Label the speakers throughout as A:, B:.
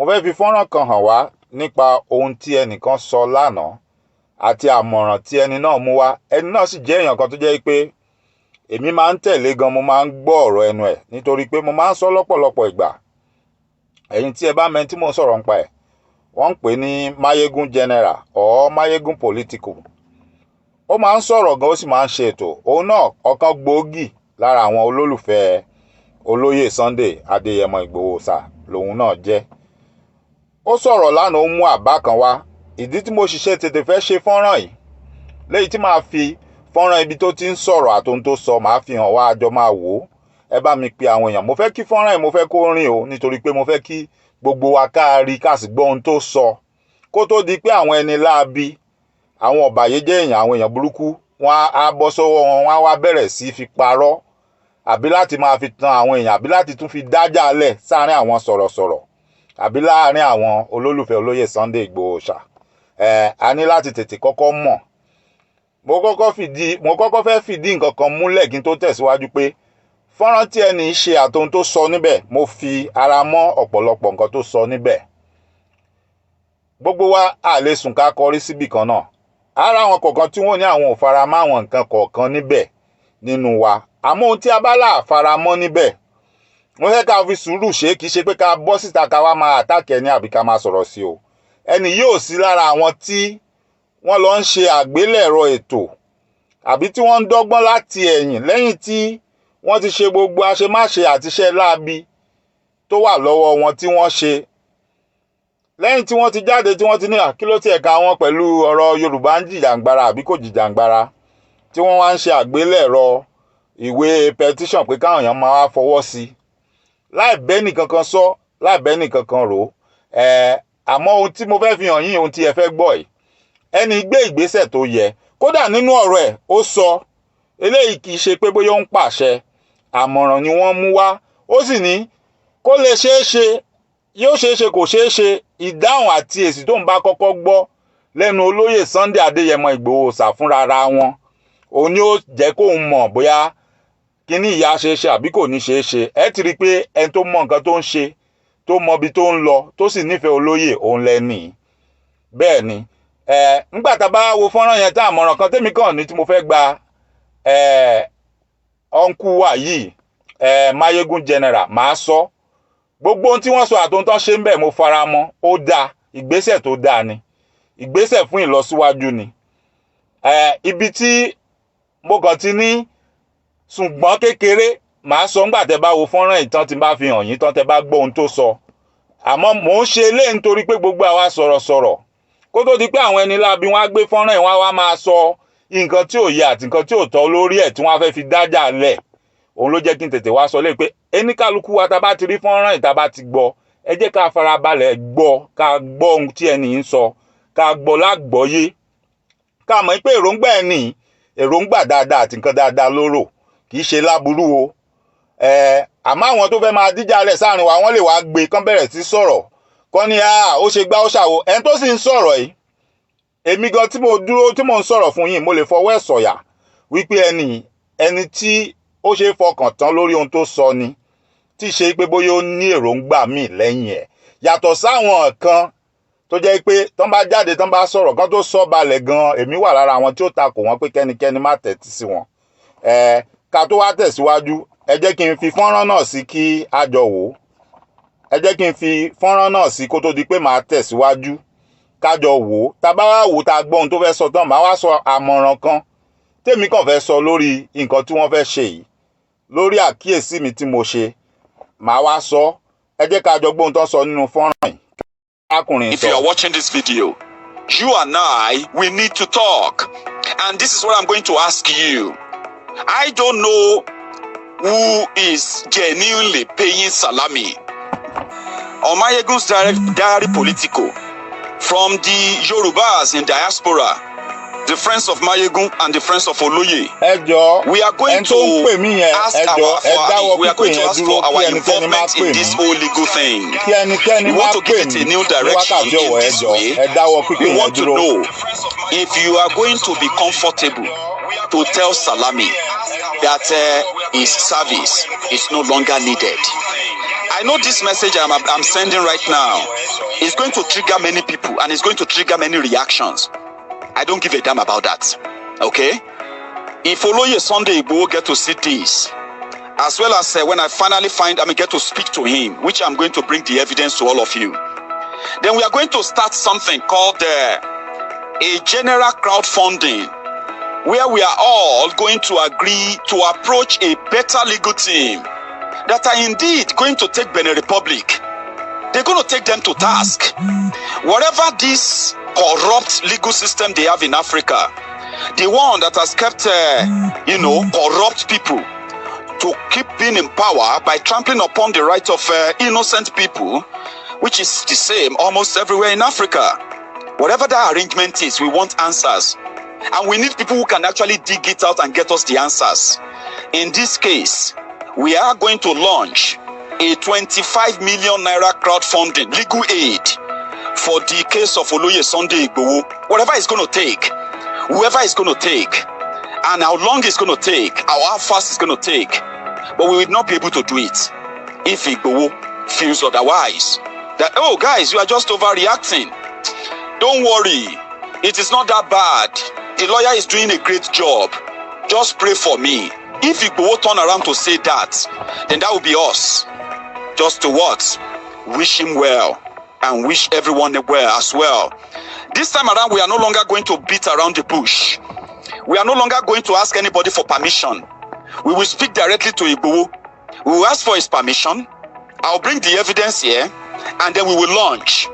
A: mo fẹ́ fi fọ́nrán kan hàn wá nípa ohun tí ẹnìkan sọ lánàá àti àmọ̀ràn tí ẹni náà mú wá. Ẹni náà sì jẹ́ èèyàn kan tó jẹ́ pé èmi máa ń tẹ̀lé gan, mo máa ń gbọ́ ọ̀rọ̀ ẹnu ẹ̀ nítorí pé mo máa ń sọ lọ́pọ̀lọpọ̀ ìgbà. Ẹ̀yin tí ẹ bá mẹ́ni tí mo ń sọ̀rọ̀ nípa ẹ̀, wọ́n ń pè ní Mayegun General or Mayegun Political. Ó máa ń sọ̀rọ̀ gan, ó sì máa ń ṣe ètò. Òun náà ọ̀kan gbòógì lára àwọn olólùfẹ́ olóyè Sunday Adéyẹmọ Ìgbòho sà lòun náà jẹ́. Ó sọ̀rọ̀ lánàá, ó mú àbá kan wá. Ìdí tí mo ṣiṣẹ́ tètè fẹ́ ṣe fọ́nrán yìí, léyìí tí máa fi fọ́nrán ibi tó ti ń sọ̀rọ̀ àtohun tó sọ máa fi hàn wá, àjọ máa wò ó. Ẹ bá mi pe àwọn èèyàn. Mo fẹ́ kí fọ́nrán yìí mo fẹ́ kó rìn o, nítorí pé mo fẹ́ kí gbogbo wa káàrí ká sì gbọ́ ohun tó sọ kó tó di pé àwọn ẹni láabi, àwọn ọ̀bàyéjẹ́ èèyàn, àwọn èèyàn burúkú, wọ́n á bọ́ sọ́wọ́ wọn, wọ́n á wá bẹ̀rẹ̀ sí fi parọ́ àbí láti máa fi tan àwọn èèyàn àbí láti tún fi dájà lẹ̀ sáàárín àwọn sọ̀rọ̀sọ̀rọ̀ àbí láàárín àwọn olólùfẹ́ olóyè Sunday Ìgbòho ṣá. A ní láti tètè kọ́kọ́ mọ̀. Mo kọ́kọ́ fẹ́ fìdí nǹkan kan múlẹ̀ kí n tó tẹ̀síwájú pé fọ́nrán tí ẹni ṣe àtohun tó sọ níbẹ̀, mo fi ara mọ́ ọ̀pọ̀lọpọ̀ nǹkan tó sọ níbẹ̀. Gbogbo wa a lè sùn ká kọrí síbì kan náà. Ara àwọn kọ̀ọ̀kan tí wọ́n ní àwọn ò fara mọ́ àwọn nǹkan kọ̀ọ̀kan níbẹ̀ nínú wa. Àmọ́ ohun tí a bá là fara mọ́ níbẹ̀, wọ́n fẹ́ ká fi sùúrù ṣe, kì í ṣe pé ká bọ́ síta ká wá máa àtàkẹ́ ní àbí ká máa sọ̀rọ̀ sí o. Ẹni yóò sí lára àwọn tí wọ́n lọ ń ṣe àgbélẹ̀rọ ètò àbí tí wọ́n ń dọ́gbọ́n láti ẹ̀yìn lẹ́yìn tí wọ́n ti ṣe gbogbo àṣemáṣe àti iṣẹ́ láabi tó wà lọ́wọ́ wọn tí wọ́n ṣe. Lẹ́yìn tí wọ́n ti jáde tí wọ́n ti ní kí ló tiẹ̀ ka wọn pẹ̀lú ọ̀rọ̀ Yorùbá ń jìjàǹgbara àbí kò jìjàǹgbara, tí wọ́n wá ń ṣe àgbélẹ̀rọ ìwé petition pé káwọn èèyàn máa wá fọwọ́ sí láì bẹ́ẹ̀ nìkankan sọ, láì bẹ́ẹ̀ nìkankan rò. Àmọ́ ohun tí mo fẹ́ fi hàn yín, ohun tí ẹ fẹ́ gbọ́ yìí, ẹni gbé ìgbésẹ̀ tó yẹ. Kódà nínú ọ̀rọ̀ ẹ̀ ó sọ eléyìí kì í ṣe pé bóyá ó ń pàṣẹ, àmọ̀ràn ni wọ́n mú wá. Ó sì ní kó lè ṣeé ṣe, yóò ṣeé ṣe, kò ṣeé ṣe, ìdáhùn àti èsì tó ń bá kọ́kọ́ gbọ́ lẹ́nu olóyè Sunday Adéyẹmọ Ìgbòho ṣà fúnra ara wọn, òun ni ó jẹ́ kó ń mọ̀ bóyá kíní ìyá ṣeé ṣe àbí kò ní ṣeé ṣe. Ẹ ti rí i pé ẹni tó mọ nǹkan tó ń ṣe, tó mọ ibi tó ń lọ, tó sì nífẹ̀ẹ́ olóyè, òun lẹ́nìí. Bẹ́ẹ̀ ni nígbà tá a bá wo fọ́nrán yẹn, tá àmọ̀ràn kan tẹ́mi kàn ní tí mo fẹ́ gba ọ̀nkú wa yìí, Mayegun General, máa sọ gbogbo ohun tí wọ́n sọ àtohun tó ṣe ń bẹ̀, mo fara mọ́. Ó dáa, ìgbésẹ̀ tó dáa ni, ìgbésẹ̀ fún ìlọsíwájú ni. Ibi tí mo kàn ti ní ṣùgbọ́n kékeré, màá sọ ńgbà tẹ́ bá wo fọ́nrán ìtàn tí bá fi hàn yín tán, tẹ́ bá gbọ́ ohun tó sọ. Àmọ́ mò ń ṣe eléyìí nítorí pé gbogbo àwa sọ̀rọ̀sọ̀rọ̀ kó tó di pé àwọn ẹni láabi wọ́n á gbé fọ́nrán yìí, wọ́n á wá máa sọ nǹkan tí ò yẹ àti nǹkan tí ò tọ́ lórí ẹ̀ tí wọ́n á fẹ́ fi dájà lẹ̀. Òun ló jẹ́ kí n tètè wá sọ lé pé ẹnikálukú wa tá bá ti rí fọ́nrán yìí, tá bá ti gbọ́, ẹ jẹ́ ká farabalẹ̀ gbọ́, ká gbọ́ ohun tí ẹni yìí ń sọ, ká gbọ́ lágbọ́yé, ká mọ̀ pé èròǹgbà ẹni, èròǹgbà dáadáa àti nǹkan dáadáa lóró, kì í ṣe láburú o. Àmọ́ àwọn tó fẹ́ máa díjà lẹ̀ sáàrin wa, wọ́n lè wá gbé kán bẹ̀rẹ̀ sí sọ̀rọ̀ kọ́ ni ó ṣe gbá ó ṣàwo. Ẹni tó sì ń sọ̀rọ̀ yìí, èmi gan tí mo dúró tí mò ń sọ̀rọ̀ fún yín, mo lè fọwọ́ ẹ̀ sọ̀yà wípé ẹni tí ó ṣe é fọkàn tán lórí ohun tó sọ ni, tí ṣe pé bóyá ó ní èròǹgbà míì lẹ́yìn ẹ̀, yàtọ̀ sáwọn kan tó jẹ́ pé tán bá jáde tán bá sọ̀rọ̀ kan tó sọ balẹ̀ gan. Èmi wà lára àwọn tí ó takò wọ́n pé kẹ́nikẹ́ni má tẹ́tí sí wọn. Ká tó wá tẹ̀síwájú, ẹ jẹ́ kí n fi fọ́nrán náà sí kí a jọ wò ó. Ẹ jẹ́ kí n fi fọ́nrán náà sí kó tó di pé màá tẹ̀síwájú, ká jọ wò ó. Tá bá wá wò ó, tá gbọ́ ohun tó fẹ́ sọ tán, màá wá sọ àmọ̀ràn kan tèmi kàn fẹ́ sọ lórí nǹkan tí wọ́n fẹ́ ṣe yìí, lórí àkíyèsí mi tí mo ṣe. Màá wá sọ, ẹ jẹ́ ká jọ gbọ́ ohun tó sọ nínú fọ́nrán yìí.
B: If you are watching this video, you and I, we need to talk. And this is what I'm going to ask you. I don't know who is genuinely paying salami on Mayegun's diary political from the Yorubas in diaspora, the friends of Mayegun and the friends of Oloye. We are going to ask for our involvement in this whole legal thing. We want to give it a new direction in this way. We want to know if you are going to be comfortable to tell Salami that his service is no longer needed. I know this message I'm sending right now is going to trigger many people and it's going to trigger many reactions. I don't give a damn about that. Okay? If Oloye Sunday Igboho get to see this, as well as when I finally get to speak to him, which I'm going to bring the evidence to all of you, then we are going to start something called a general crowdfunding, where we are all going to agree to approach a better legal team that are indeed going to take Benin Republic. They're going to take them to task. Whatever this corrupt legal system they have in Africa, the one that has kept, corrupt people to keep being in power by trampling upon the rights of innocent people, which is the same almost everywhere in Africa. Whatever that arrangement is, we want answers. And we need people who can actually dig it out and get us the answers. In this case, we are going to launch a 25 million naira crowdfunding, legal aid, for the case of Oloye Sunday Igboho. Whatever it's going to take, whoever it's going to take, and how long it's going to take, how fast it's going to take. But we will not be able to do it if Igboho feels otherwise. That, oh guys, you are just overreacting. Don't worry, it is not that bad. The lawyer is doing a great job. Just pray for me. If Igboho turn around to say that, then that will be us. Just to what? Wish him well and wish everyone well as well. This time around, we are no longer going to beat around the bush. We are no longer going to ask anybody for permission. We will speak directly to Igboho. We will ask for his permission. I'll bring the evidence here, and then we will launch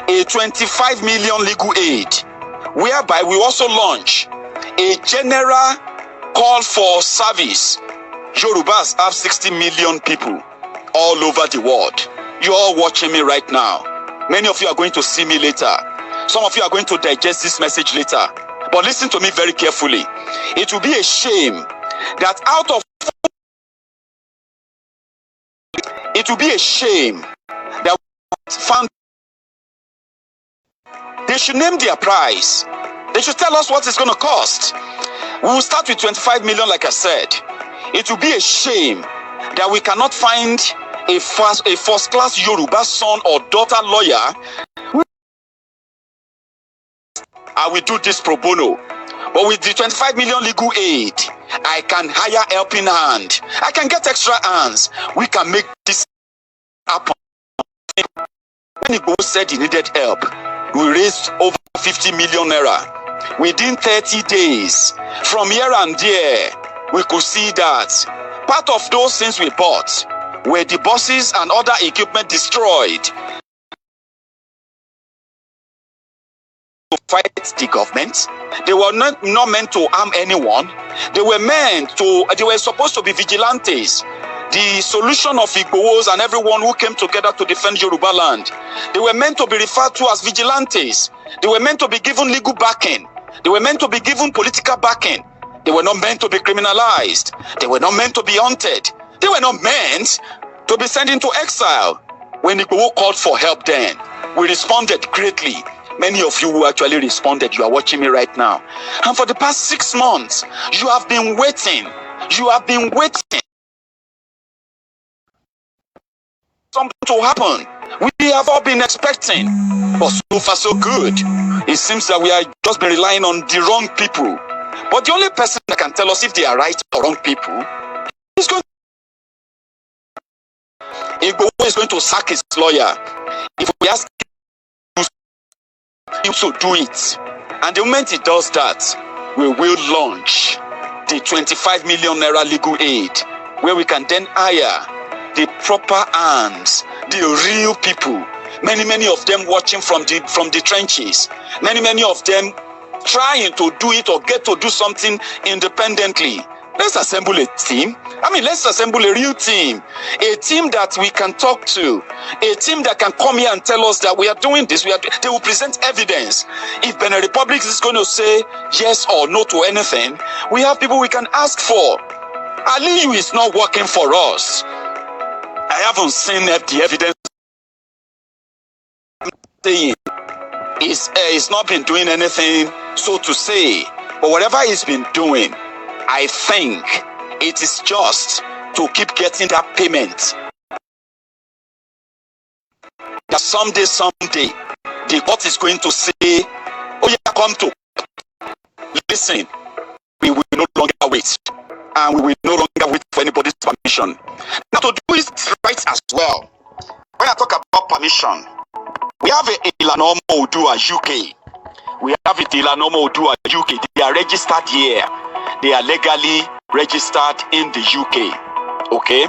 B: a 25 million legal aid, whereby we also launch a general call for service. Yorubas have 60 million people all over the world. You're all watching me right now. Many of you are going to see me later. Some of you are going to digest this message later. But listen to me very carefully. It will be a shame that it will be a shame that we found. They should name their price. They should tell us what it's going to cost. We will start with 25 million, like I said. It will be a shame that we cannot find a first-class Yoruba son or daughter lawyer. I will do this pro bono. But with the 25 million legal aid, I can hire helping hand. I can get extra hands. We can make this happen. When Igboho said he needed help, we raised over 50 million naira. Within 30 days, from here and there, we could see that part of those things we bought were the buses and other equipment destroyed to fight the government. They were not meant to harm anyone. They were supposed to be vigilantes. The solution of Igbohos and everyone who came together to defend Yoruba land, they were meant to be referred to as vigilantes. They were meant to be given legal backing. They were meant to be given political backing. They were not meant to be criminalized. They were not meant to be haunted. They were not meant to be sent into exile. When Igboho called for help then, we responded greatly. Many of you who actually responded, you are watching me right now. And for the past 6 months, you have been waiting. You have been waiting. Something to happen. We have all been expecting. But so far so good. It seems that we are just been relying on the wrong people. But the only person that can tell us if they are right or wrong people is going Igboho is going to sack his lawyer. If we ask him to do it, and the moment he does that, we will launch the 25 million naira legal aid, where we can then hire the proper hands, the real people. Many of them watching from the trenches. Many of them trying to do it or get to do something independently. Let's assemble a team. Let's assemble a real team. A team that we can talk to. A team that can come here and tell us that we are doing this. They will present evidence. If Benin Republic is going to say yes or no to anything, we have people we can ask for. Aliyu is not working for us. I haven't seen the evidence. He's not been doing anything, so to say. But whatever he's been doing, I think it is just to keep getting that payment that someday, the court is going to say, oh yeah, come to listen. We will no longer wait, and we will no longer wait for anybody's permission. Now, to do it right as well, when I talk about permission, we have a Ilanomo Odua UK. We have it Ilanomo Odua UK. They are registered here. They are legally registered in the UK. Okay?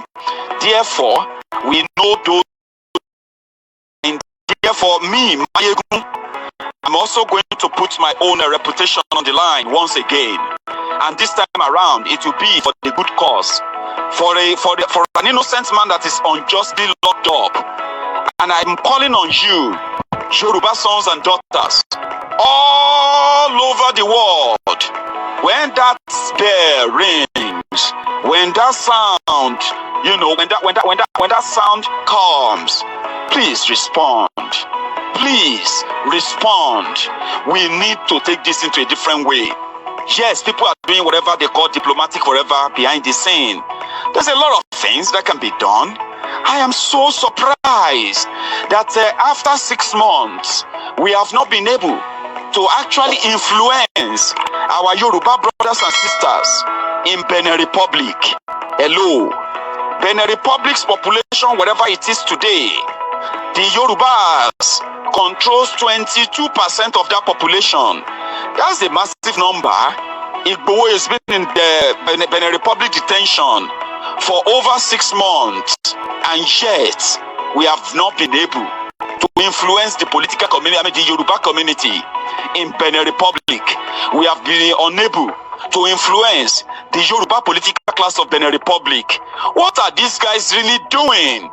B: Therefore, we know those. And therefore, me, Mayegun, I'm also going to put my own reputation on the line once again. And this time around, it will be for the good cause. For an innocent man that is unjustly locked up. And I'm calling on you, Yoruba sons and daughters, all over the world, when that bell rings, when that sound, when that sound comes, please respond. Please respond. We need to take this into a different way. Yes, people are doing whatever they call diplomatic, whatever, behind the scene. There's a lot of things that can be done. I am so surprised that after 6 months, we have not been able to actually influence our Yoruba brothers and sisters in Benin Republic. Hello. Benin Republic's population, whatever it is today, the Yorubas controls 22% of that population. That's a massive number. Igboho has been in the Benin Republic detention for over 6 months, and yet we have not been able to influence the political community, the Yoruba community in Benin Republic. We have been unable to influence the Yoruba political class of Benin Republic. What are these guys really doing?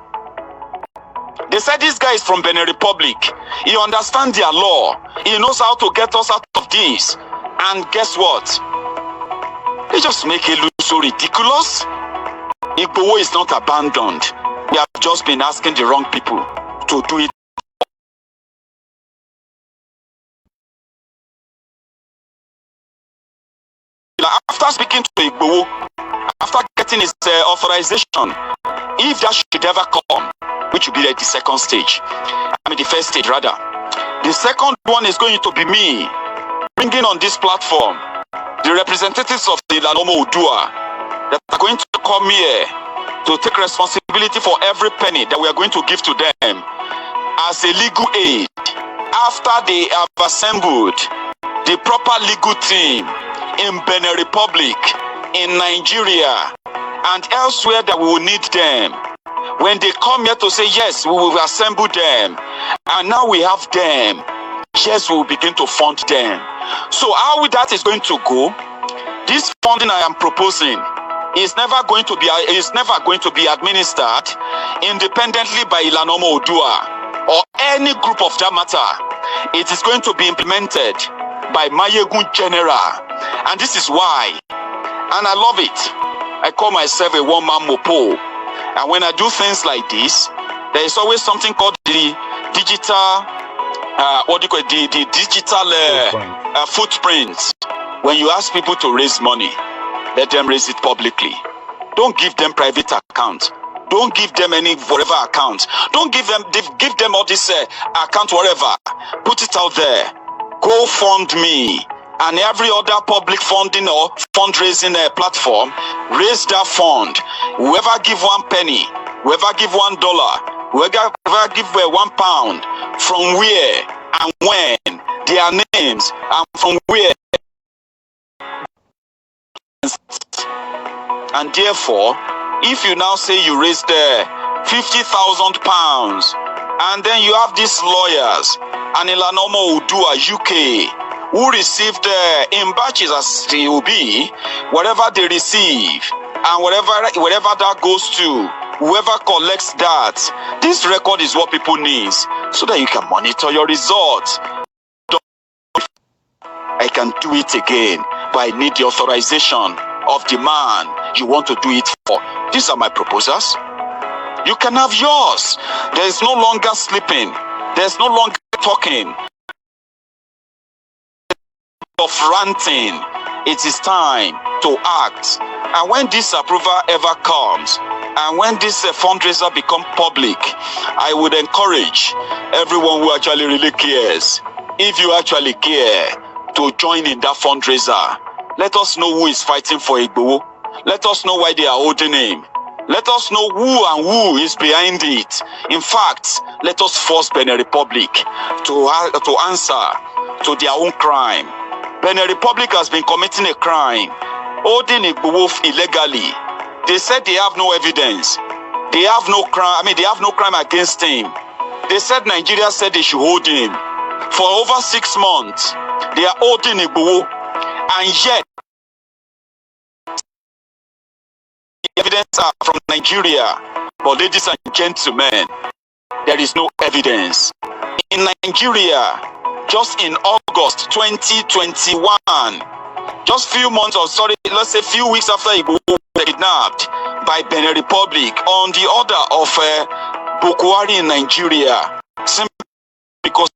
B: They said this guy is from Benin Republic. He understands their law. He knows how to get us out of this. And guess what? They just make it look so ridiculous. Igboho is not abandoned. We have just been asking the wrong people to do it. After speaking to Igboho, after getting his authorization, if that should ever come, which will be like the second stage, the first stage rather. The second one is going to be me bringing on this platform the representatives of the Ilanomo Odua that are going to come here to take responsibility for every penny that we are going to give to them as a legal aid after they have assembled the proper legal team in Benin Republic, in Nigeria, and elsewhere that we will need them. When they come here to say, yes, we will assemble them, and now we have them, yes, we will begin to fund them. So how that is going to go, this funding I am proposing is never going to be administered independently by Ilanomo Odua or any group of that matter. It is going to be implemented by Mayegun General, and this is why, and I love it. I call myself a one-man mopo. And when I do things like this, there is always something called the digital, the digital footprints. When you ask people to raise money, let them raise it publicly. Don't give them private accounts. Don't give them any whatever account. Don't give them all this account whatever. Put it out there. Go fund me. And every other public funding or fundraising platform, raise that fund. Whoever give 1 penny, whoever give $1, whoever give £1, from where and when, their names, and from where. And therefore, if you now say you raised £50,000, and then you have these lawyers, and Ilanomo Odua UK, who received in batches as they will be, whatever they receive, and whatever that goes to, whoever collects that, this record is what people need, so that you can monitor your results. I can do it again, but I need the authorization of the man you want to do it for. These are my proposals. You can have yours. There is no longer sleeping. There's no longer talking of ranting. It is time to act. And when this approval ever comes, And when this fundraiser become public, I would encourage everyone who actually really cares, if you actually care, to join in that fundraiser. Let us know who is fighting for Igboho. Let us know why they are holding him. Let us know who is behind it. In fact, let us force Benin Republic to answer to their own crime. Benin Republic has been committing a crime, holding Igboho illegally. They said they have no evidence. They have no crime. They have no crime against him. They said Nigeria said they should hold him. For over 6 months, they are holding Igboho, and yet evidence are from Nigeria. But ladies and gentlemen, there is no evidence. In Nigeria, just in August 2021, just few months or let's say few weeks after Igboho was kidnapped by Benin Republic on the order of Boko Haram in Nigeria, simply because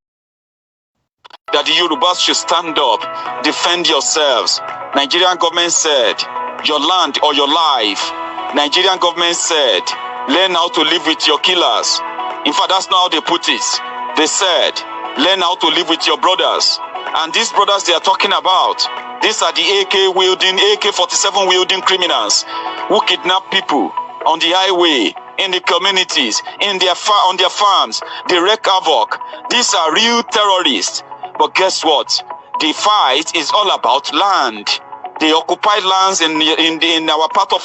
B: that the Yorubas should stand up, defend yourselves. Nigerian government said, your land or your life. Nigerian government said, learn how to live with your killers. In fact, that's not how they put it. They said, learn how to live with your brothers. And these brothers they are talking about, these are the AK-47 wielding criminals who kidnap people on the highway, in the communities, on their farms. They wreak havoc. These are real terrorists. But guess what? The fight is all about land. They occupied lands in our part of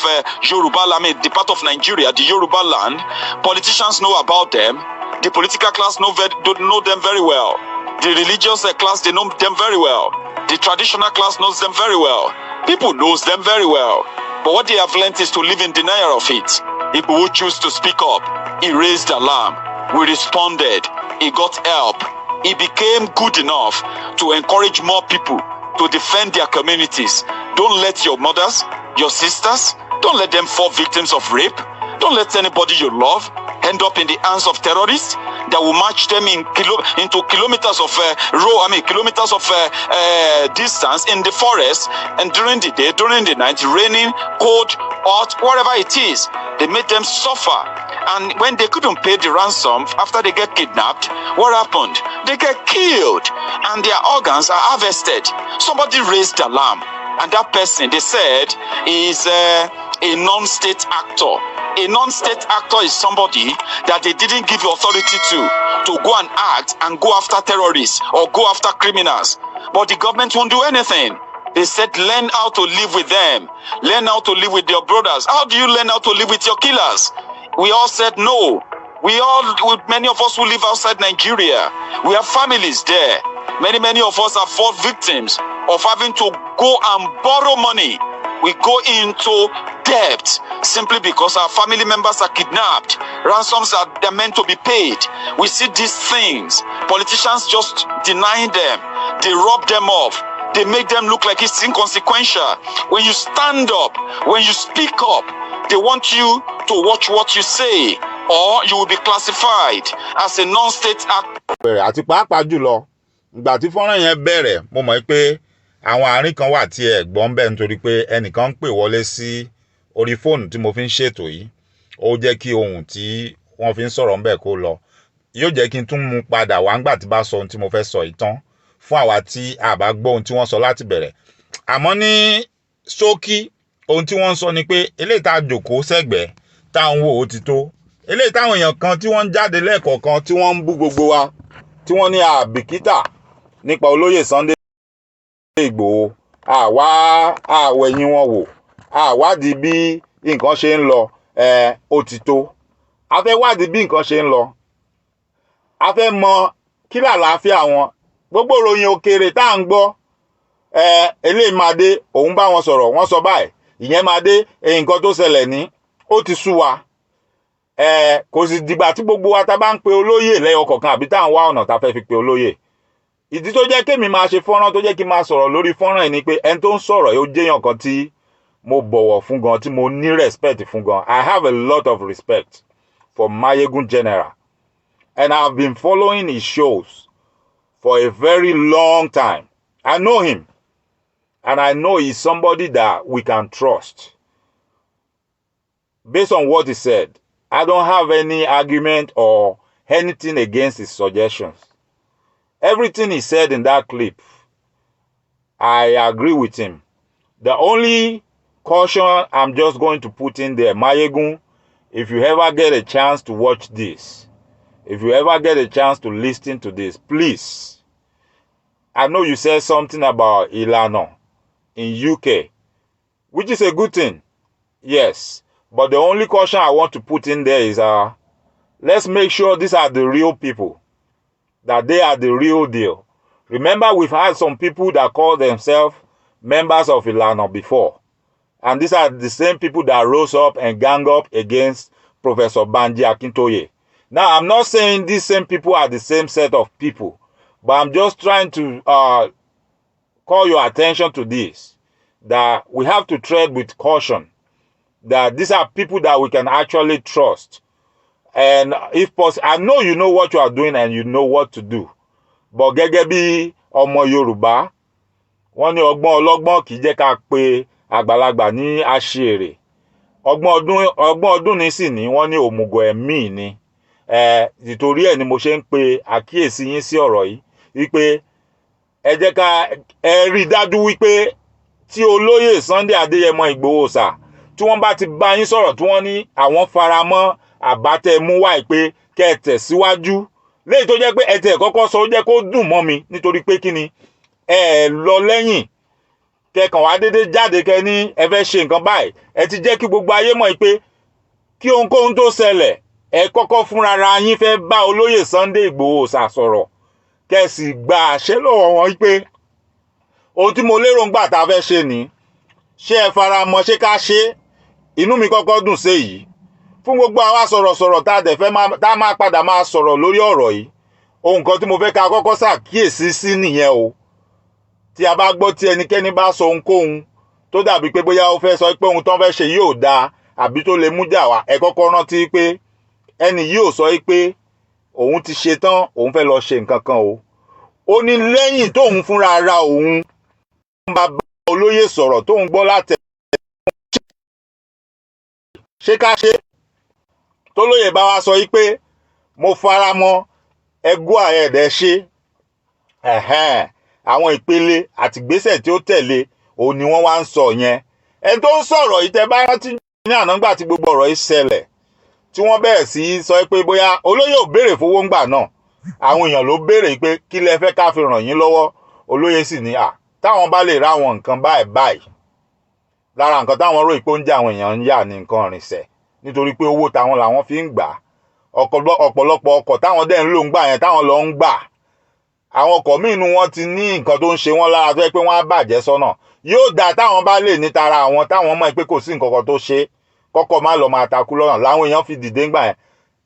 B: Yoruba land, the part of Nigeria, the Yoruba land. Politicians know about them. The political class know them very well. The religious class, they know them very well. The traditional class knows them very well. People knows them very well. But what they have learned is to live in denial of it. Igboho chose to speak up. He raised alarm. We responded. He got help. He became good enough to encourage more people to defend their communities. Don't let your mothers, your sisters, don't let them fall victims of rape. Don't let anybody you love end up in the hands of terrorists that will march them into kilometers of distance in the forest, and during the day, during the night, raining, cold, hot, whatever it is, they made them suffer. And when they couldn't pay the ransom after they get kidnapped, what happened? They get killed and their organs are harvested. Somebody raised alarm, and that person, they said, is a non-state actor. A non-state actor is somebody that they didn't give authority to go and act and go after terrorists or go after criminals. But the government won't do anything. They said, learn how to live with them. Learn how to live with your brothers. How do you learn how to live with your killers? We all said no. Many of us who live outside Nigeria, we have families there. Many of us have fallen victims of having to go and borrow money. We go into debt simply because our family members are kidnapped. Ransoms are meant to be paid. We see these things. Politicians just deny them. They rob them off. They make them look like it's inconsequential. When you stand up, when you speak up, they want you to watch what you say, or you will be classified as a non-state actor.
A: Àti pàápàá jùlọ, ìgbà tí fọ́nrán yẹn bẹ̀rẹ̀, mo mọ̀ pé àwọn àárín kan wà tí ẹ gbọ́ ń bẹ̀ nítorí pé ẹnìkan ń pè wọlé sí orí fóònù tí mo fi ń ṣètò yìí. Ó jẹ́ kí ohun tí wọ́n fi ń sọ̀rọ̀ ń bẹ̀ kó lọ. Yóò jẹ́ kí n tún mú padà wá ńgbà tí bá sọ ohun tí mo fẹ́ sọ ìtàn fún àwa tí a bá gbọ́ ohun tí wọ́n sọ láti bẹ̀rẹ̀. Àmọ́ ní ṣókí, ohun tí wọ́n sọ ni pé eléyìí tá a jòkó sẹ́gbẹ̀ẹ́ tá à ń wò ó ti tó. Eléyìí táwọn èèyàn kan tí wọ́n ń jáde lẹ́ẹ̀kọ̀ọ̀kan tí wọ́n ń bú gbogbo wa, tí wọ́n ní àbìkítà nípa olóyè Sunday Igboho, àwẹ̀yìn wọn wò, àwádìí bí nǹkan ṣe ń lọ, ó ti tó. A fẹ́ wádìí bí nǹkan ṣe ń lọ. A fẹ́ mọ kí làlàáfíà wọn. Gbogbo ìròyìn òkèèrè tá à ń gbọ́, eléyìí máa dé, òun bá wọn sọ̀rọ̀, wọ́n sọ báyìí, ìyẹn máa dé, nǹkan tó ṣẹlẹ̀ ní, ó ti sú wa. Kò sì dìgbà tí gbogbo wa tá bá ń pe olóyè lẹ́yọ kọ̀ọ̀kan àbí tá à ń wá ọ̀nà tá fẹ́ fi pe olóyè. Ìdí tó jẹ́ kémi máa ṣe fọ́nrán, tó jẹ́ kí n máa sọ̀rọ̀ lórí fọ́nrán yìí ni pé ẹni tó ń sọ̀rọ̀ yóò jẹ́yàn kan tí mo bọ̀wọ̀ fún gan, tí mo ní respect fún gan. I have a lot of respect for Mayegun General, and I've been following his shows for a very long time. I know him, and I know he's somebody that we can trust. based on what he said, I don't have any argument or anything against his suggestions. Everything he said in that clip, I agree with him. The only caution I'm just going to put in there, Mayegun, if you ever get a chance to watch this, if you ever get a chance to listen to this, please, I know you said something about Ilana in UK, which is a good thing, yes. But the only caution I want to put in there is, let's make sure these are the real people, that they are the real deal. Remember, we've had some people that call themselves members of Ilana before. And these are the same people that rose up and gang up against Professor Banji Akintoye. Now, I'm not saying these same people are the same set of people, but I'm just trying to call your attention to this, that we have to tread with caution, that these are people that we can actually trust. And if possible, I know you know what you are doing and you know what to do. But gẹ́gẹ́ bí ọmọ Yorùbá, wọ́n ní ọgbọ́n ọlọ́gbọ́n kì í jẹ́ ká pe àgbàlagbà ní aṣèrè. Ọgbọ́n ọdún ní sì ní wọ́n ní òmùgọ̀ ẹ̀mí ni. Nítorí ẹ̀ ni mo ṣe ń pe àkíyèsí yín sí ọ̀rọ̀ yìí wípé ẹ jẹ́ ká rí dájú wípé tí olóyè Sunday Adéyẹmọ Ìgbòho sà tí wọ́n bá ti bá yín sọ̀rọ̀ tí wọ́n ní àwọn faramọ́ àbátẹ̀mú wáyé pé kẹ́ ẹ tẹ̀síwájú léyìí tó jẹ́ pé ẹ tẹ̀ kọ́kọ́ sọ ó jẹ́ kó dùn mọ́ mi nítorí pé kí ni ẹ lọ lẹ́yìn kẹkàn wá dédé jáde kẹ ní ẹ fẹ́ ṣe nǹkan báyìí ẹ ti jẹ́ kí gbogbo ayé mọ̀ pé kí ohunkóhun tó ṣẹlẹ̀ ẹ kọ́kọ́ fúnra yín fẹ́ bá olóyè Sunday Ìgbòho ṣàsọ̀rọ̀ kẹ́ sì gba àṣẹ lọ́wọ́ wọn pé ohun tí mo lérò ń gbà tá a fẹ́ ṣe ni ṣé ẹ fara mọ́ ṣé ká ṣe. Inú mi kọ́kọ́ dùn sí èyí fún gbogbo àwa sọ̀rọ̀sọ̀rọ̀ tá a dẹ̀ fẹ́ tá a máa padà máa sọ̀rọ̀ lórí ọ̀rọ̀ yìí. Ohun kan tí mo fẹ́ ká kọ́kọ́ ṣàkíyèsí sí nìyẹn o. Tí a bá gbọ́ tí ẹnikẹ́ni bá sọ ohunkóhun tó dàbí pé bóyá ó fẹ́ sọ pé ohun tó ń fẹ́ ṣe yóò dáa àbí tó lè mú jà wá, ẹ kọ́kọ́ rántí pé ẹni yìí ò sọ pé òun ti ṣe tán òun fẹ́ lọ ṣe nǹkan kan o. Ó ní lẹ́yìn tóun fúnra ara òun bá bá olóyè sọ̀rọ̀ tóun gbọ́ látẹ̀ ṣé ká ṣe tólóyè bá wá sọ pé mo fara mọ́ ẹgbọ́ àẹ̀dẹ̀ ṣe àwọn ìpele àti ìgbésẹ̀ tí ó tẹ̀lé òun ni wọ́n wá ń sọ yẹn. Ẹni tó ń sọ̀rọ̀ yìí tẹ́ bá rántí ní àná ńgbà tí gbogbo ọ̀rọ̀ yìí ṣẹlẹ̀ tí wọ́n bẹ̀rẹ̀ sí sọ pé bóyá olóyè ò béèrè fowó ńgbà náà, àwọn èèyàn ló béèrè pé kí lẹ fẹ́ ká fi ràn yín lọ́wọ́. Olóyè sì ní táwọn bá lè ráwọn nǹkan báyìí lára nǹkan táwọn rò pé ó ń jẹ àwọn èèyàn ń yà ní nǹkan ìrìnsẹ̀ nítorí pé owó táwọn làwọn fi ń gbà. Ọ̀pọ̀lọpọ̀ ọkọ̀ táwọn dẹ̀ ń lò ń gbà yẹn táwọn lọ ń gbà, àwọn ọkọ̀ míì nu wọn ti ní nǹkan tó ń ṣe wọ́n lára tó yẹ pé wọ́n á bàjẹ́ sọ́nà. Yóò dáa táwọn bá lè ní tara àwọn táwọn mọ̀ pé kò sí nǹkan kan tó ṣe kọ́kọ́ má lọ máa takú lọ́nà láwọn èèyàn fi dìde ńgbà yẹn.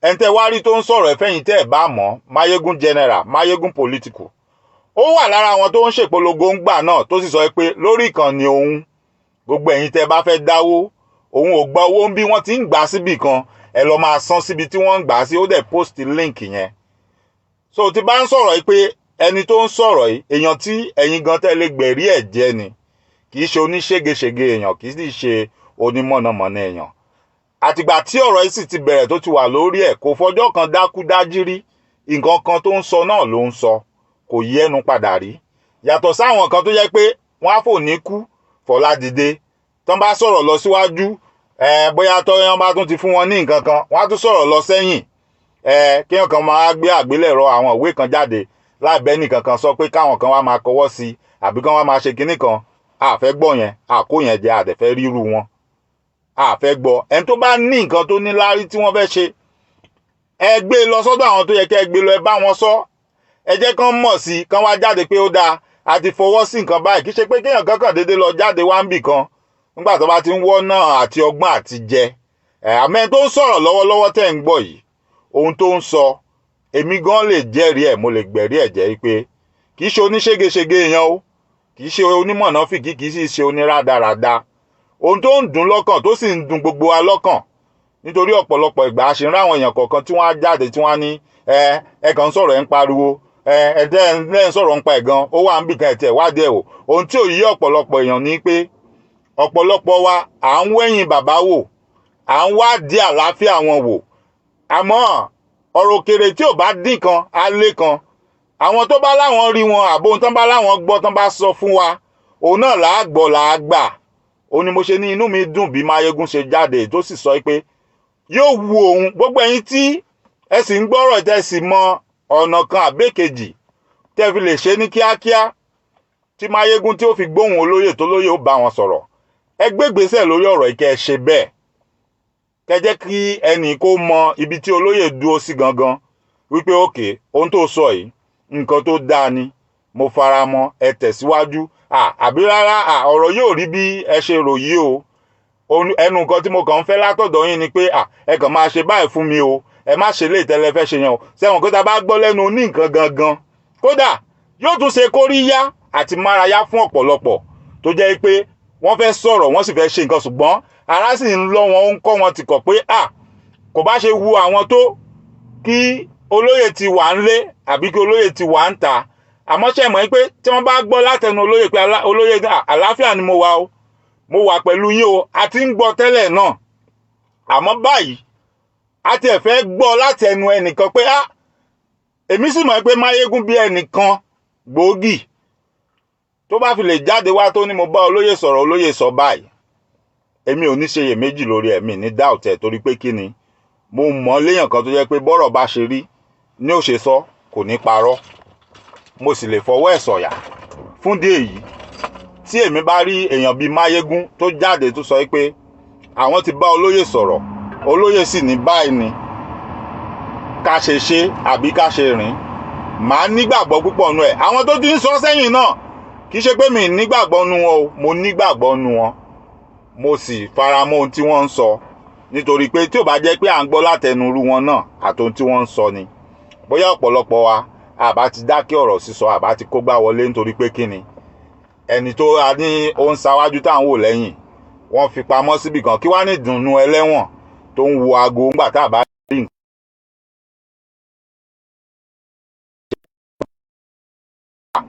A: Ẹni tẹ́ wá rí tó ń sọ̀rọ̀ ẹ̀fẹ́yìn tẹ́ ẹ̀ bá mọ̀, Mayegun general, Mayegun political, ó wà lára àwọn tó ń ṣèpolongo ńgbà náà tó sì sọ pé lórí ìkànnì òun gbogbo ẹ̀yin tẹ́ bá fẹ́ dáwó òun ò gba owó ń bí wọ́n ti ń gbà síbì kan ẹ lọ máa san síbi tí wọ́n ń gbà sí. Ó dẹ̀ post link yẹn. So tí bá ń sọ̀rọ̀ yìí pé ẹni tó ń sọ̀rọ̀ yìí èèyàn tí ẹ̀yin gan tẹ́lẹ̀ gbẹ̀rí ẹ̀ jẹ́ ni, kì í ṣe oníṣègeṣège èèyàn, kì í ṣe onímọ̀nàmọ́ná èèyàn. Àtìgbà tí ọ̀rọ̀ yìí sì ti bẹ̀rẹ̀ tó ti wà lórí ẹ̀ kò fọjọ́ kan dákú dájírí, nǹkan kan tó ń sọ náà ló ń sọ, kò yí ẹnu padà rí. Yàtọ̀ sáwọn kan tó jẹ́ pé wọ́n á fò ní kú fọlá dìde tán bá sọ̀rọ̀ lọ síwájú bóyá tọ́yán bá tún ti fún wọn ní nǹkan kan wọ́n á tún sọ̀rọ̀ lọ sẹ́yìn kí nǹkan máa gbé àgbélẹ̀rọ àwọn ìwé kan jáde láìbẹ́ nìkan kan sọ pé káwọn kan wá máa kọwọ́ sí àbí kán wá máa ṣe kinní kan. Àfẹ́ gbọ́ yẹn, àkó yẹn jẹ́ àdẹ̀fẹ́ ríru wọn, àfẹ́ gbọ́. Ẹni tó bá ní nǹkan tó ní láárí tí wọ́n fẹ́ ṣe ẹ gbé lọ sọ́dọ̀ àwọn tó yẹ kẹ́ ẹ gbé lọ, ẹ bá wọn sọ, ẹ jẹ́ kán mọ̀ sí, kán wá jáde pé ó dáa a ti fọwọ́ sí nǹkan báyìí. Kì í ṣe pé kéèyàn kankan dédé lọ jáde wá ń bì kan nígbà tó bá ti ń wọ́ náà àti ọgbọ́n àti jẹ. Àmẹ́ tó ń sọ̀rọ̀ lọ́wọ́lọ́wọ́ tẹ́ ń gbọ́ yìí, ohun tó ń sọ èmi gan lè jẹ́rìí ẹ̀, mo lè gbẹ̀rí ẹ̀ jẹ́ pé kì í ṣe oníṣègeṣège èèyàn o, kì í ṣe onímọ̀nàfìkì, kì í ṣe onírádaràda. Ohun tó ń dùn lọ́kàn tó sì ń dùn gbogbo wa lọ́kàn nítorí ọ̀pọ̀lọpọ̀ ìgbà àṣírí àwọn èèyàn kọ̀ọ̀kan tí wọ́n á jáde tí wọ́n á ní ẹ kàn ń sọ̀rọ̀ ẹ̀ ń pariwo ẹ̀dẹ́ ń sọ̀rọ̀ ń pa ẹ̀gan ó wà ń bì kan ẹ̀tẹ̀ wádìí ẹ̀ o. Ohun tí ò yí ọ̀pọ̀lọpọ̀ èèyàn ní pé ọ̀pọ̀lọpọ̀ wa à ń wẹ̀yìn bàbá wò, à ń wádìí àlàáfíà wọn wò àmọ́ ọ̀rọ̀ òkèrè tí ò bá dín kan á lé kan. Àwọn tó bá láwọn rí wọn àbò ohun tán bá láwọn gbọ́ tán bá sọ fún wa òun náà là á gbọ́ là á gbà. Ó ní mo ṣe ní inú mi dùn bí Mayegun ṣe jáde tó sì sọ pé yóò wu òun gbogbo ẹ̀yin tí ẹ sì ń gbọ́rọ̀ tẹ́ sì mọ ọ̀nà kan àbẹ́kejì tẹ́ fi lè ṣe ní kíákíá tí Mayegun tí ó fi gbóhùn olóyè tó lóyè ó bá wọn sọ̀rọ̀. Ẹ gbé ìgbésẹ̀ lórí ọ̀rọ̀ yìí kẹ́ ẹ ṣe bẹ́ẹ̀. Kẹ́ jẹ́ kí ẹnì kó mọ ibi tí olóyè dúró sí gangan wípé òkè ohun tó sọ yìí nǹkan tó dáa ni mo fara mọ́ ẹ tẹ̀síwájú àbí rárá ọ̀rọ̀ yóò rí bí ẹ ṣe rò yìí o. Ẹnu nǹkan tí mo kàn ń fẹ́ látọ̀dọ̀ yín ni pé ẹ kàn máa ṣe báyìí fún mi o, ẹ má ṣe lè tẹ́lẹ̀ fẹ́ ṣe yẹn o. Sẹ́wọ̀n kó tá bá gbọ́ lẹ́nu ní nǹkan gangan kódà yóò tún ṣe kóríyá àti márayá fún ọ̀pọ̀lọpọ̀ tó jẹ́ pé wọ́n fẹ́ sọ̀rọ̀ wọ́n sì fẹ́ ṣe nǹkan ṣùgbọ́n ara sì ń lọ wọn ó ń kọ́ wọn ti kọ̀ pé kò bá ṣe wu àwọn tó kí olóyè ti wà ń lé àbí kí olóyè ti wà ń ta. Àmọ́ ṣe mọ̀ pé tí wọ́n bá gbọ́ látẹnu olóyè pé olóyè àlàáfíà ni mo wà o, mo wà pẹ̀lú yín o, a ti ń gbọ́ tẹ́lẹ̀ náà. Àmọ́ báyìí a ti ẹ̀ fẹ́ gbọ́ látẹnu ẹnìkan pé èmi sì mọ̀ pé Mayegun bí ẹnìkan gbòógì tó bá fi lè jáde wá tó ní mo bá olóyè sọ̀rọ̀ olóyè sọ báyìí èmi ò ní ṣe iyèméjì lórí ẹ̀mí ní doubt ẹ̀ torí pé kí ni mo mọ̀ léèyàn kan tó jẹ́ pé bọ́rọ̀ bá ṣe rí ní ó ṣe sọ kò ní parọ́. Mo sì lè fọwọ́ ẹ̀ sọ̀yà fún dé èyí tí èmi bá rí èèyàn bíi Mayegun tó jáde tó sọ pé àwọn ti bá olóyè sọ̀rọ̀ olóyè sì ní báyìí ni ká ṣe ṣe àbí ká ṣe rìn màá nígbàgbọ́ púpọ̀ nú ẹ̀. Àwọn tó ti ń sọ sẹ́yìn náà kì í ṣe pé mi nígbàgbọ́ nú wọn o, mo nígbàgbọ́ nú wọn mo sì fara mọ́ ohun tí wọ́n ń sọ nítorí pé tí ò bá jẹ́ pé à ń gbọ́ látẹnurú wọn náà àti ohun tí wọ́n ń sọ ni bóyá ọ̀pọ̀lọpọ̀ wa àbá ti dákẹ́ ọ̀rọ̀ sísọ àbá ti kó gbá wọlé nítorí pé kí ni ẹni tó a ní ó ń ṣáwájú tá à ń wò lẹ́yìn wọ́n fi pamọ́ síbì kan kí wá ní ìdùnnú ẹlẹ́wọ̀n tó ń wo aago ńgbà tá a bá rí nǹkan.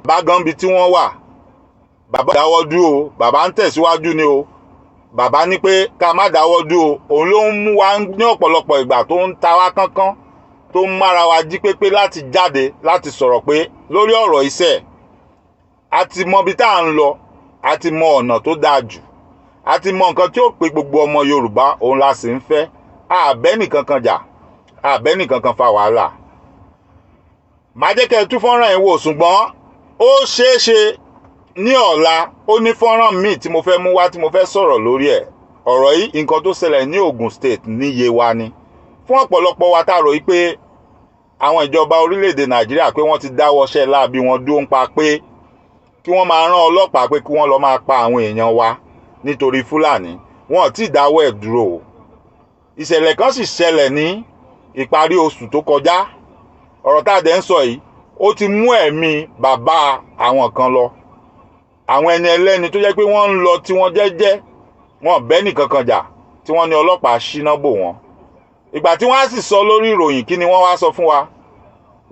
A: bá gan bí tí wọ́n wà bàbá dáwọ́ dúró bàbá ń tẹ̀síwájú ni o. Bàbá ní pé ká má dáwọ́ dúró òun ló ń mú wa ní ọ̀pọ̀lọpọ̀ ìgbà tó ń ta wá kánkán tó ń mára wa jí pépé láti jáde láti sọ̀rọ̀ pé lórí ọ̀rọ̀ iṣẹ́ a ti mọ ibi tá à ń lọ a ti mọ ọ̀nà tó dáa jù a ti mọ nǹkan tí ó pe gbogbo ọmọ Yorùbá òun la sì ń fẹ́ àbẹ́nìkankan jà àbẹ́nìkankan fa wàhálà. Má jẹ́ kẹ́ ẹ tú fọ́nrán yẹn wò ṣùgbọ́n ó ṣeé ṣe ní ọ̀la ó ní fọ́nrán míì tí mo fẹ́ mú wá tí mo fẹ́ sọ̀rọ̀ lórí ẹ̀. Ọ̀rọ̀ yìí nǹkan tó ṣẹlẹ̀ ní Ogun State ní Yewa ni fún ọ̀pọ̀lọpọ̀ wa tá a rò yí pé àwọn ìjọba orílẹ̀-èdè Nàìjíríà pé wọ́n ti dáwọ́ṣẹ́ láabi wọn dúró ń pa pé kí wọ́n máa rán ọlọ́pàá pé kí wọ́n lọ máa pa àwọn èèyàn wa nítorí Fúlàní wọn ò tí ì dáwọ́ ẹ̀ dúró o. Ìṣẹ̀lẹ̀ kan sì ṣẹlẹ̀ ní ìparí oṣù tó kọjá ọ̀rọ̀ tá a dẹ̀ ń sọ yìí ó ti mú ẹ̀mí bàbá àwọn kan lọ. Àwọn ẹni ẹlẹ́ni tó jẹ́ pé wọ́n ń lọ tí wọ́n jẹ́jẹ́ wọn bẹ́ nìkankan jà tí wọ́n ní ọlọ́pàá ṣíná bò wọ́n. Ìgbà tí wọ́n á sì sọ lórí ìròyìn kí ni wọ́n wá sọ fún wa.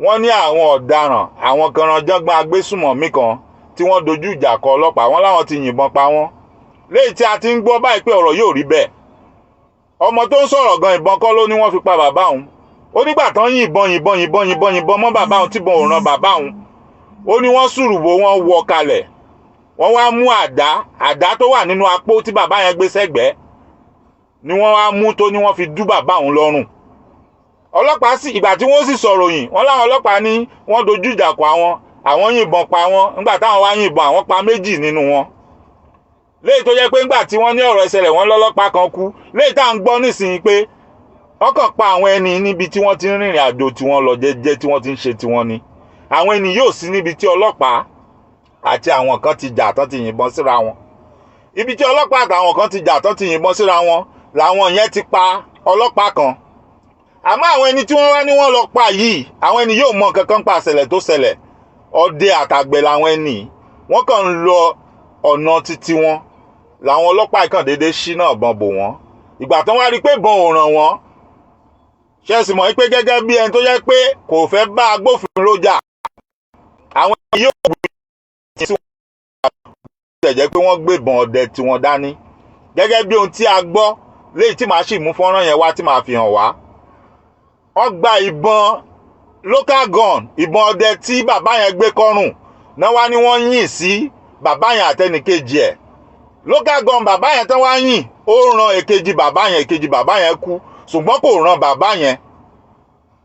A: Wọ́n ní àwọn ọ̀daràn àwọn kanranjọ́gbọ́n agbésùmọ̀mí kan tí wọ́n dojú ìjà kọ ọlọ́pàá wọn láwọn ti yìnbọn pa wọ́n. Léyìí tí a ti ń gbọ́ báyìí pé ọ̀rọ̀ yóò rí bẹ́ẹ̀. Ọmọ tó ń sọ̀rọ̀ gan ìbọn kọ́ ló ní wọ́n fi pa bàbá òun. Ó nígbà tán yìnbọn mọ́ bàbá òun tíbọn ò ràn bàbá òun. Ó ní wọ́n sùrùbò wọn wọ kalẹ̀. Wọ́n wá mú àdá tó wà nínú apó tí bàbá yẹn gbé sẹ́gbẹ̀ẹ́ ni wọ́n wá mú tó ní wọ́n fi dú bàbá òun lọ́rùn. Ọlọ́pàá sì ìgbà tí wọ́n sì sọ̀rọ̀ yìí wọ́n láwọn ọlọ́pàá ní wọ́n dojú ìjà kọ àwọn yìnbọn pa wọ́n nígbà táwọn wá yìnbọn àwọn pa méjì nínú wọn. Léyìí tó jẹ́ pé nígbà tí wọ́n ní ọ̀rọ̀ ìṣẹ̀lẹ̀ wọn lọ́lọ́pàá kan kú léyìí tá à ń gbọ́ nísìnyí pé ọkàn pa àwọn ẹni níbi tí wọ́n ti ń rìnrìn àjò tí wọ́n lọ jẹ́jẹ́ tí wọ́n ti ń ṣe tiwọn ni. Àwọn ẹni yóò sí níbi tí ọlọ́pàá àti àwọn kan ti jà tán ti yìnbọn síra wọn. Ibi tí ọlọ́pàá àtàwọn kan ti jà tán ti yìnbọn síra wọn làwọn yẹn ti pa ọlọ́pàá kan. Àmọ́ àwọn ẹni tí wọ́n wá ní wọ́n lọ pa yìí àwọn ẹni yóò mọ nǹkan kan pa ṣẹlẹ̀ tó ṣẹlẹ̀. Ọdẹ àtàgbẹ̀ làwọn ẹni wọ́n kàn ń lọ ọ̀nà títí wọn làwọn ọlọ́pàá kàn déédéé ṣínà ìbọn bò wọ́n. Ìgbà tán wá rí pé ìbọn ò ràn wọ́n ṣe sì mọ̀ pé gẹ́gẹ́ bí ẹni tó jẹ́ pé kò fẹ́ bá agbófinró jà àwọn ẹni yóò gbé tí wọ́n jẹ́ pé wọ́n gbébọn ọdẹ tí wọ́n dání gẹ́gẹ́ bí ohun tí a gbọ́ léyìí tí màá sì mú fọ́nrán yẹn wá tí màá fi hàn wá. Wọ́n gba ìbọn local gun, ìbọn ọdẹ tí bàbá yẹn gbé kọ́rùn náà wá ní wọ́n yìn sí bàbá yẹn àtẹnìkejì ẹ̀. Local gun bàbá yẹn tán wá yìn, ó ran èkejì bàbá yẹn kú, ṣùgbọ́n kò ran bàbá yẹn.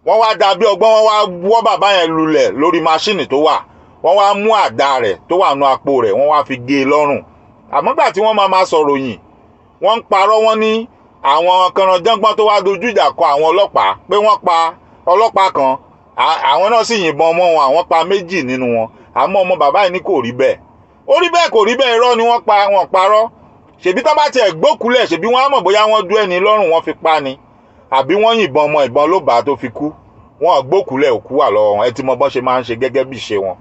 A: Wọ́n wá dàbí ọgbọ́n, wọ́n wá wọ́ bàbá yẹn lulẹ̀ lórí máṣíìnì tó wà. Wọ́n wá mú àdá rẹ̀ tó wà nú àpò rẹ̀, wọ́n wá fi gé e lọ́rùn. Àmọ́ gbà tí wọ́n máa sọ̀rọ̀ yìn, wọ́n ń parọ́, wọ́n ní àwọn kànrànjọ́ngbọ́n tó wá dojú ìjà kọ àwọn ọlọ́pàá pé wọ́n pa ọlọ́pàá kan, àwọn náà sì yìnbọn mọ́ wọn, àwọn pa méjì nínú wọn. Àmọ́ ọmọ bàbá yìí ní kò rí bẹ́ẹ̀. Ó rí bẹ́ẹ̀ kò rí bẹ́ẹ̀, irọ́ ni wọ́n pa, wọ́n parọ́. Ṣèbí tán bá tiẹ̀ gbókùlẹ̀, ṣèbí wọ́n á mọ̀ bóyá wọ́n dú ẹni lọ́rùn wọ́n fi pa ni, àbí wọ́n yìnbọn mọ́ ìbọn ló bá tó fi kú. Wọ́n gbókùlẹ̀, òkú wà lọ́wọ́ wọn. Ẹ ti mọ bọ́n ṣe máa ń ṣe gẹ́gẹ́ bí ìṣe wọn.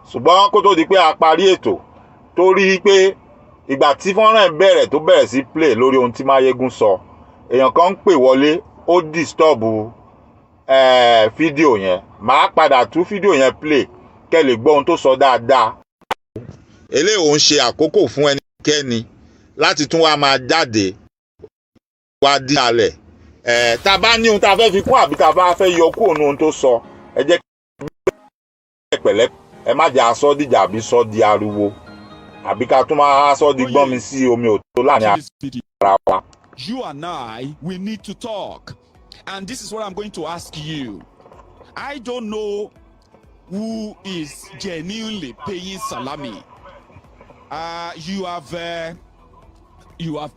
A: Ṣùgbọ́n kó tó di pé a parí ètò, tó rí pé ìgbà tí fọ́nrán bẹ̀rẹ̀ tó bẹ̀rẹ̀ sí play lórí ohun tí Mayegun sọ, èèyàn kan ń pè wọlé, ó disturb fídíò yẹn. Màá padà tú fídíò yẹn play kẹ́ lè gbọ́ ohun tó sọ dáadáa. Eléyìí ò ń ṣe àkókò fún ẹnikẹ́ni láti tún wá máa jáde wá dí alẹ̀. Tá a bá ní ohun tá a fẹ́ fi kún àbí tá a bá fẹ́ yọ kúrò ní ohun tó sọ, ẹ jẹ́ kí pẹ̀lẹ́, ẹ má jẹ́ aṣọ́ dìjà àbí sọ́ di ariwo, àbí ká tún máa aṣọ́ di gbọ́n mi sí omi òtó láàrin ara wa.
B: You and I, we need to talk. And this is what I'm going to ask you. I don't know who is genuinely paying salami. You have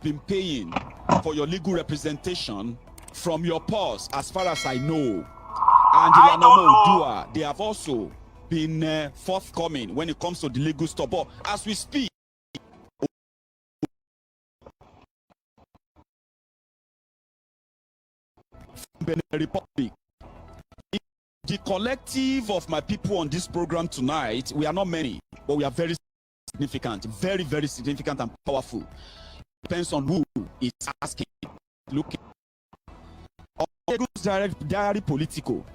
B: been paying for your legal representation from your purse, as far as I know. And they have also been forthcoming when it comes to the legal stuff. But as we speak, Benin Republic, the collective of my people on this program tonight, we are not many, but we are very significant, very, very significant and powerful. Depends on who is asking. Look, diary political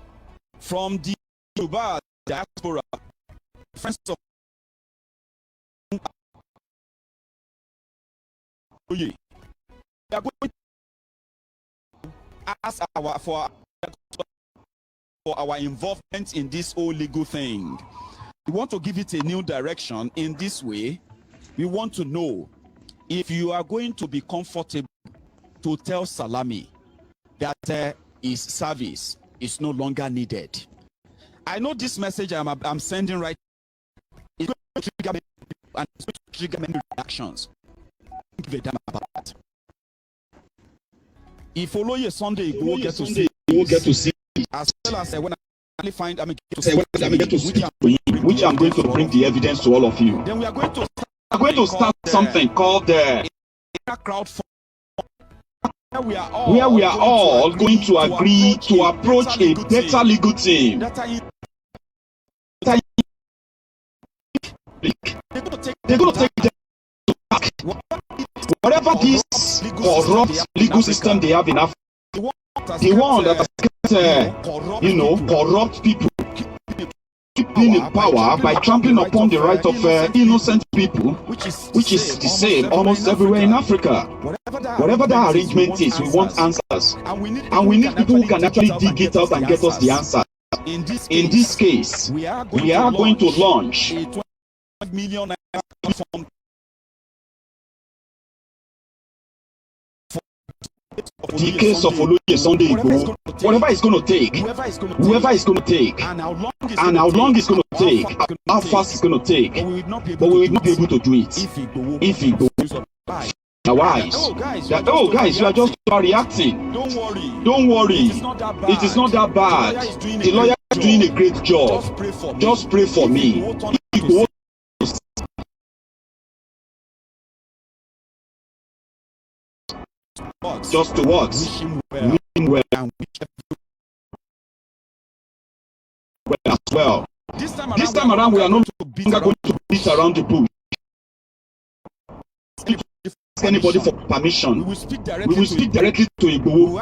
B: from the Yoruba diaspora, friends of we are going to ask for our involvement in this whole legal thing. We want to give it a new direction in this way. We want to know if you are going to be comfortable to tell Salami that his service is no longer needed. I know this message I'm sending right is going to trigger me, and it's going to trigger many reactions. Don't give a damn about that. If Oloye Sunday Igboho get to see, as well as when I find get to see, which I'm going to bring the evidence to all of you. Then we are going to start something called Crowdfunding, where we are all going to agree to approach a better legal team. They're going to take them back. Whatever this corrupt legal system they have in Africa, they want that corrupt people keeping in power by trampling upon the right of innocent people, which is the same almost everywhere in Africa. Whatever that arrangement is, we want answers, and we need people who can actually dig it out and get us the answers. In this case, we are going to launch a 20 million fund for the case of Oloye Sunday Igboho. Whatever it's going to take, whoever is going to take, and how long it's going to take, how fast it's going to take, but we will not be able to do it if Igboho is wise. Guys, you are just reacting. Don't worry. It is not that bad. The lawyer is doing a great job. Just pray for me. Just to what? Well as well. This time around, we are not going to beat around the bush. Anybody for permission. We will speak directly to Igboho.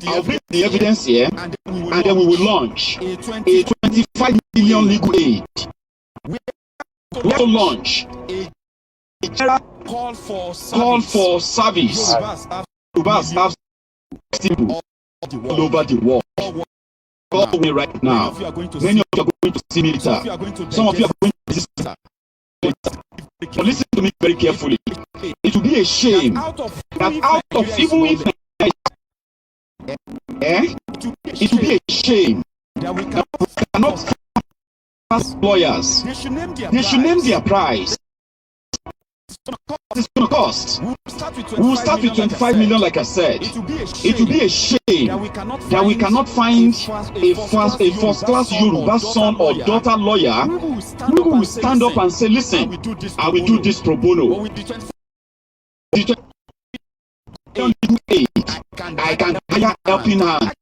B: I'll bring the evidence here, and then we will launch a 25 million legal aid. We have to launch call for service.
C: Yorubas have people all over the world. All the way right now. Many of you are going to see military. Some of you are going to see military. But listen to me very carefully. It will be a shame that out of even if it will be a shame that we cannot pass lawyers. They should name their price. It's going to cost. We will start with 25 million, like I said. It will be a shame that we cannot find a first-class Yoruba son or daughter lawyer who will stand up and say, listen, I will do this pro bono. I can hire helping hand.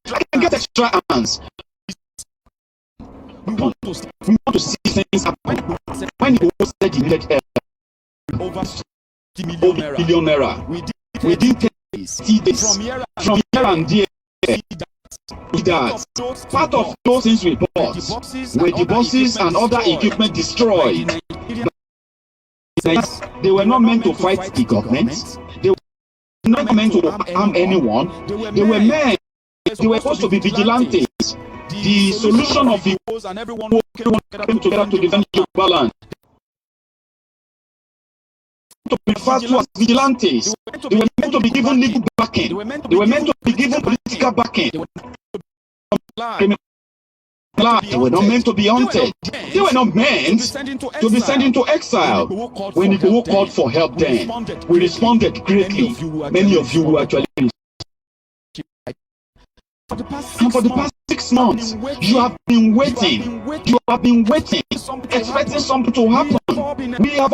C: I can get extra hands. We want to see things happen. When he was said he needed help, over 50 million naira. Within 10 days, from here and there, that part of those things we bought were the buses and other equipment destroyed. They were not meant to fight the government. They were not meant to harm anyone. They were meant. They were supposed to be vigilantes. The solution of the and everyone came together to defend Yoruba land. To be referred to as vigilantes. They were meant to be given legal backing. They were meant to be given political backing. They were not meant to be haunted. They were not meant to be sent into exile. When Igboho called for help then, we responded greatly. Many of you were actually. And for the past 6 months, you have been waiting. You have been waiting, expecting something to happen. We have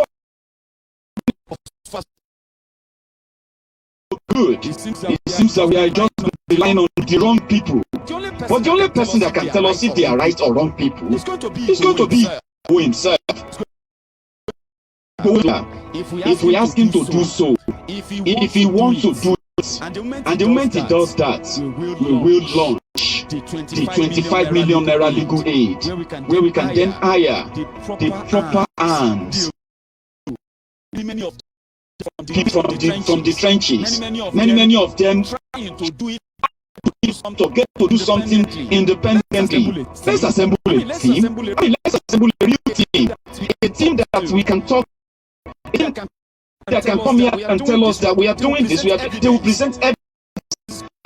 C: good. It seems that we are just relying on the wrong people. But the only person that can tell us if they are right or wrong people is going to be Igboho himself. If we ask him to do so, if he wants to do it, and the moment he does that, we will launch the 25 million naira legal aid, where we can then hire the proper hands. People from the trenches, many of them trying to do it, to get to do something independently. Let's assemble a team. Let's assemble a real team, a team that we can talk. That can come here and tell us that we are doing this. They will present evidence.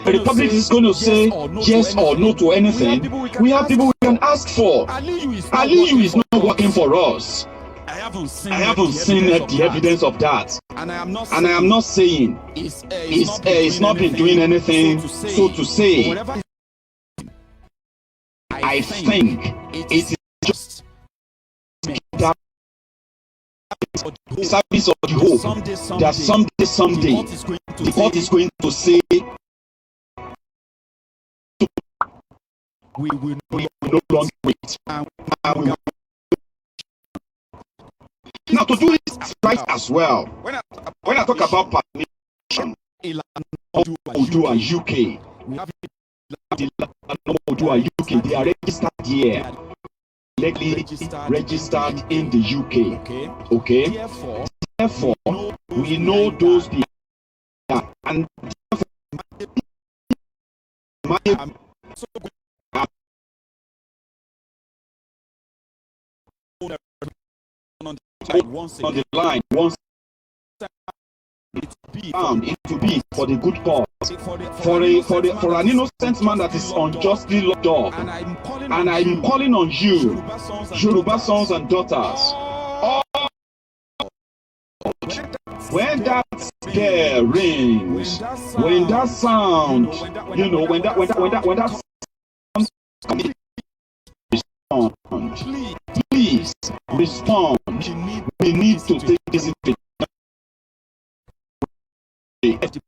C: The Republic is going to say yes or no to anything. We have people we can ask for. Aliyu is not working for us. I haven't seen the evidence of that. And I am not saying it's not been doing anything, so to say. I think it is just that the service of the hope that someday the court is going to say we will no longer wait. Now to do it right as well, when I talk about permission, Odu and UK, we have Odu and UK, they are registered here, legally registered in the UK. Okay? Therefore, we know those people, and on the line once it to be for the good cause, for an innocent man that is unjustly locked up. And I'm calling on you, Yoruba sons and daughters. When that bell rings, when that sound, when that sound, please respond. We need to take this into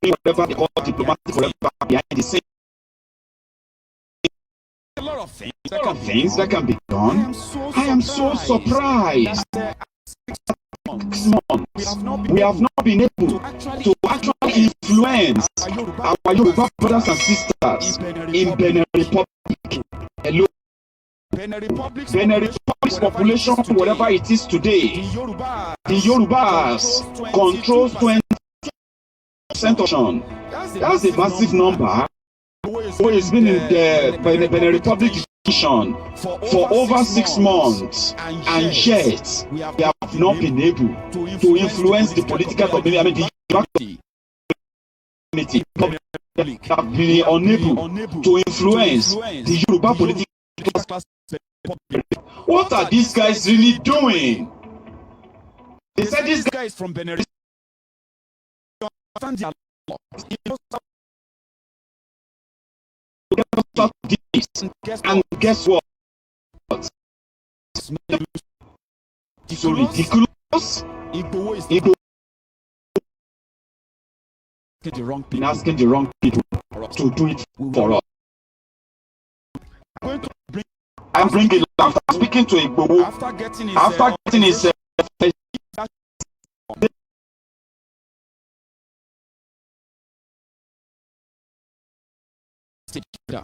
C: whatever they call diplomatic forever behind the scene. A lot of things that can be done. I am so surprised. 6 months, we have not been able to actually influence our Yoruba brothers and sisters in Benin Republic. Hello. Benin Republic's
D: population, whatever it is today, the Yorubas controls 20% of. That's a massive number. Who has been in the Benin Republic for over 6 months, and yet we have not been able to influence the political community. I mean, the community have been unable to influence the Yoruba political class. What are these guys really doing? They said these guys from Benin understand their law. And guess what? So ridiculous. Igboho is asking the wrong people to do it for us. I'm bringing after speaking to Igboho, after getting his